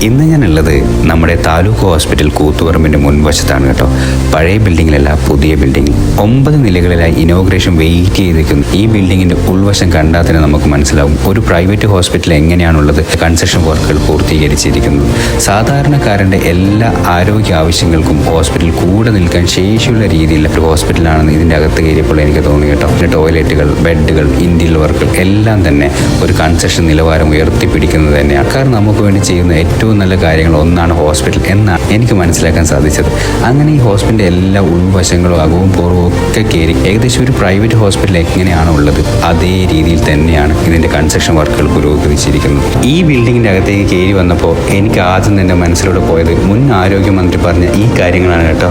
ഇന്ന് ഞാനുള്ളത് നമ്മുടെ താലൂക്ക് ഹോസ്പിറ്റൽ കൂത്തുപറമ്പിൻ്റെ മുൻവശത്താണ് കേട്ടോ. പഴയ ബിൽഡിങ്ങിലല്ല, പുതിയ ബിൽഡിങ്ങിൽ 9 നിലകളിലായി ഇനോഗ്രേഷൻ വെയിറ്റ് ചെയ്തിരിക്കുന്നു. ഈ ബിൽഡിങ്ങിൻ്റെ ഉൾവശം കണ്ടാൽ തന്നെ നമുക്ക് മനസ്സിലാവും ഒരു പ്രൈവറ്റ് ഹോസ്പിറ്റൽ എങ്ങനെയാണുള്ളത്. കൺസ്ട്രക്ഷൻ വർക്കുകൾ പൂർത്തീകരിച്ചിരിക്കുന്നത്. സാധാരണക്കാരൻ്റെ എല്ലാ ആരോഗ്യ ആവശ്യങ്ങൾക്കും ഹോസ്പിറ്റൽ കൂടെ നിൽക്കാൻ ശേഷിയുള്ള രീതിയിലുള്ള ഒരു ഹോസ്പിറ്റലാണെന്ന് ഇതിൻ്റെ അകത്ത് കയറിയപ്പോൾ എനിക്ക് തോന്നി കേട്ടോ. പിന്നെ ടോയ്ലറ്റുകൾ, ബെഡുകൾ, ഇന്റീരിയർ വർക്കുകൾ എല്ലാം തന്നെ ഒരു കൺസ്ട്രക്ഷൻ നിലവാരം ഉയർത്തിപ്പിടിക്കുന്നത് തന്നെയാണ്. കാരണം നമുക്ക് വേണ്ടി ചെയ്യുന്ന ഏറ്റവും നല്ല കാര്യങ്ങൾ ഒന്നാണ് ഹോസ്പിറ്റൽ എന്നാണ് എനിക്ക് മനസ്സിലാക്കാൻ സാധിച്ചത്. അങ്ങനെ ഈ ഹോസ്പിറ്റലിൻ്റെ എല്ലാ ഉൾവശങ്ങളും അകവും പുറവും ഒക്കെ കയറി ഏകദേശം ഒരു പ്രൈവറ്റ് ഹോസ്പിറ്റൽ എങ്ങനെയാണോ ഉള്ളത് അതേ രീതിയിൽ തന്നെയാണ് ഇതിൻ്റെ കൺസ്ട്രക്ഷൻ വർക്കുകൾ പുരോഗമിച്ചിരിക്കുന്നത്. ഈ ബിൽഡിങ്ങിൻ്റെ അകത്തേക്ക് കയറി വന്നപ്പോൾ എനിക്ക് ആദ്യം തന്നെ മനസ്സിലൂടെ പോയത് മുൻ ആരോഗ്യമന്ത്രി പറഞ്ഞ ഈ കാര്യങ്ങളാണ് കേട്ടോ.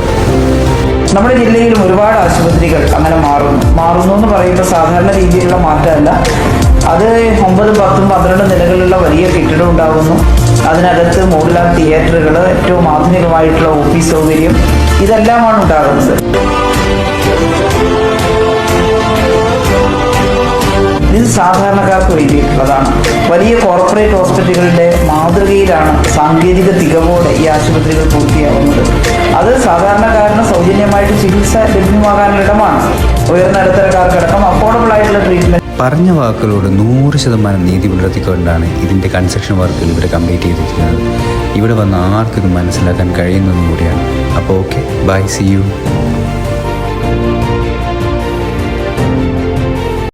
നമ്മുടെ ജില്ലയിലും ഒരുപാട് ആശുപത്രികൾ അങ്ങനെ മാറുന്നു എന്ന് പറയുമ്പോൾ സാധാരണ രീതിയിലുള്ള മാറ്റമല്ല. അത് 9, 10, 12 നിലകളുള്ള വലിയ കെട്ടിടം ഉണ്ടാകുന്നു. അതിനകത്ത് മോഡുലാർ തിയേറ്ററുകൾ, ഏറ്റവും ആധുനികമായിട്ടുള്ള ഓഫീസ് സൗകര്യം, ഇതെല്ലാമാണ് ഉണ്ടാകുന്നത്. ഇത് സാധാരണക്കാർക്ക് വേണ്ടിയിട്ടുള്ളതാണ്. വലിയ കോർപ്പറേറ്റ് ഹോസ്പിറ്റലുകളുടെ മാതൃകയിലാണ് സാങ്കേതിക തികവോടെ ഈ ആശുപത്രികൾ പൂർത്തിയാവുന്നത്. അത് സാധാരണക്കാരന് സൗജന്യമായിട്ട് ചികിത്സ ലഭ്യമാകാനുള്ള ഇടമാണ്. ഉയർന്ന ഇടത്തരക്കാർക്കടക്കം അഫോർഡബിൾ ആയിട്ടുള്ള ട്രീറ്റ്മെന്റ്. പറഞ്ഞ വാക്കുകളോട് 100% നീതി പുലർത്തിക്കൊണ്ടാണ് ഇതിൻ്റെ കൺസ്ട്രക്ഷൻ വർക്കുകൾ ഇവിടെ കംപ്ലീറ്റ് ചെയ്തിരിക്കുന്നത്. ഇവിടെ വന്ന ആർക്കും ഇത് മനസ്സിലാക്കാൻ കഴിയുന്നതും കൂടിയാണ്. അപ്പോൾ ഓക്കെ, ബൈ, സി യു.